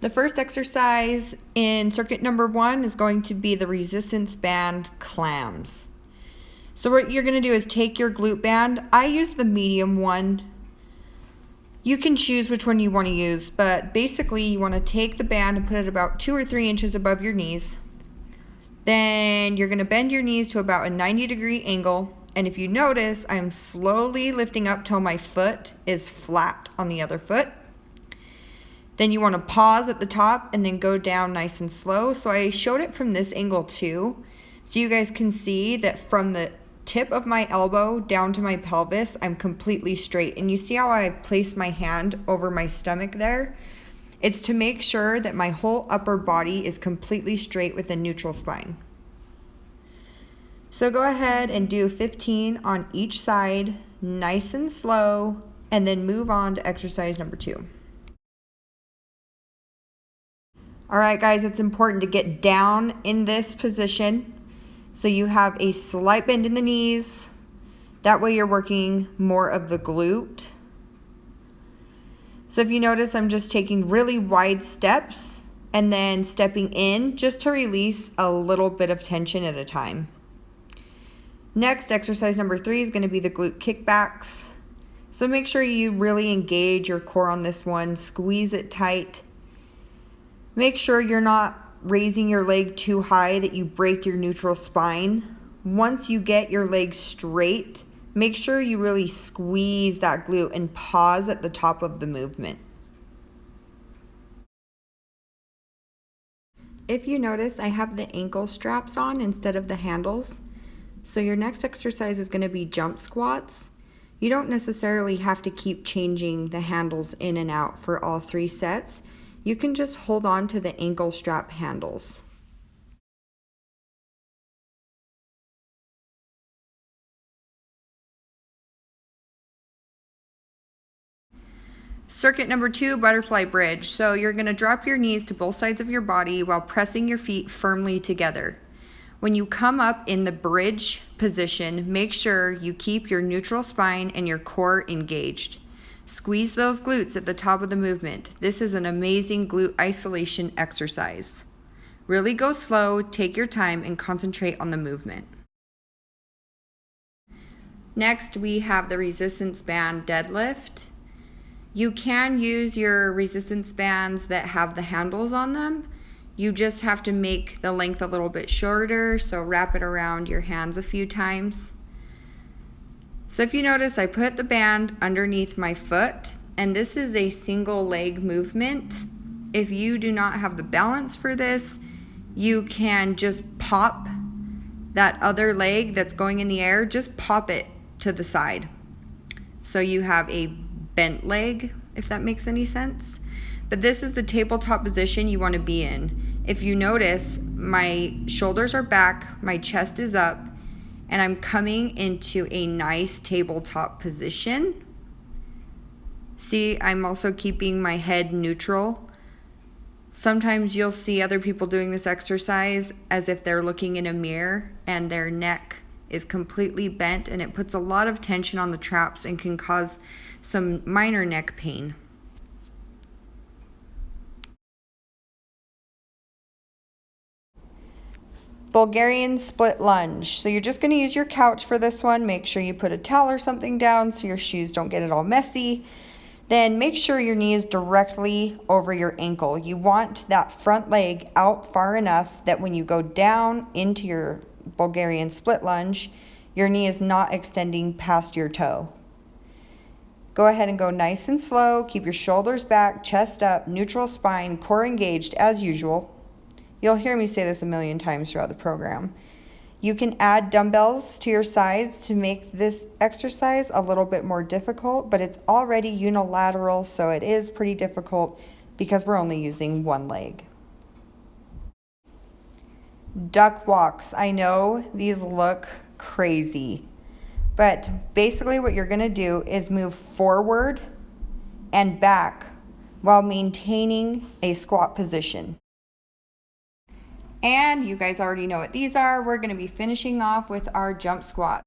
The first exercise in circuit number 1 is going to be the resistance band clams. So what you're going to do is take your glute band. I use the medium one. You can choose which one you want to use, but basically you want to take the band and put it about 2 or 3 inches above your knees. Then you're going to bend your knees to about a 90-degree angle. And if you notice, I'm slowly lifting up till my foot is flat on the other foot. Then you want to pause at the top and then go down nice and slow. So I showed it from this angle too. So you guys can see that from the tip of my elbow down to my pelvis, I'm completely straight. And you see how I placed my hand over my stomach there? It's to make sure that my whole upper body is completely straight with a neutral spine. So go ahead and do 15 on each side, nice and slow, and then move on to exercise number 2. All right, guys, it's important to get down in this position. So you have a slight bend in the knees. That way you're working more of the glute. So if you notice, I'm just taking really wide steps and then stepping in just to release a little bit of tension at a time. Next, exercise number 3 is going to be the glute kickbacks. So make sure you really engage your core on this one, squeeze it tight. Make sure you're not raising your leg too high that you break your neutral spine. Once you get your leg straight, make sure you really squeeze that glute and pause at the top of the movement. If you notice, I have the ankle straps on instead of the handles. So your next exercise is going to be jump squats. You don't necessarily have to keep changing the handles in and out for all 3 sets. You can just hold on to the ankle strap handles. Circuit number 2, butterfly bridge. So you're going to drop your knees to both sides of your body while pressing your feet firmly together. When you come up in the bridge position, make sure you keep your neutral spine and your core engaged. Squeeze those glutes at the top of the movement. This is an amazing glute isolation exercise. Really go slow, take your time, and concentrate on the movement. Next, we have the resistance band deadlift. You can use your resistance bands that have the handles on them. You just have to make the length a little bit shorter, so wrap it around your hands a few times. So if you notice, I put the band underneath my foot, and this is a single leg movement. If you do not have the balance for this, you can just pop that other leg that's going in the air, just pop it to the side. So you have a bent leg, if that makes any sense. But this is the tabletop position you want to be in. If you notice, my shoulders are back, my chest is up, and I'm coming into a nice tabletop position. See, I'm also keeping my head neutral. Sometimes you'll see other people doing this exercise as if they're looking in a mirror and their neck is completely bent, and it puts a lot of tension on the traps and can cause some minor neck pain. Bulgarian split lunge. So you're just going to use your couch for this one. Make sure you put a towel or something down so your shoes don't get it all messy. Then make sure your knee is directly over your ankle. You want that front leg out far enough that when you go down into your Bulgarian split lunge, your knee is not extending past your toe. Go ahead and go nice and slow. Keep your shoulders back, chest up, neutral spine, core engaged as usual. You'll hear me say this a million times throughout the program. You can add dumbbells to your sides to make this exercise a little bit more difficult, but it's already unilateral, so it is pretty difficult because we're only using one leg. Duck walks. I know these look crazy, but basically what you're going to do is move forward and back while maintaining a squat position. And you guys already know what these are. We're going to be finishing off with our jump squat.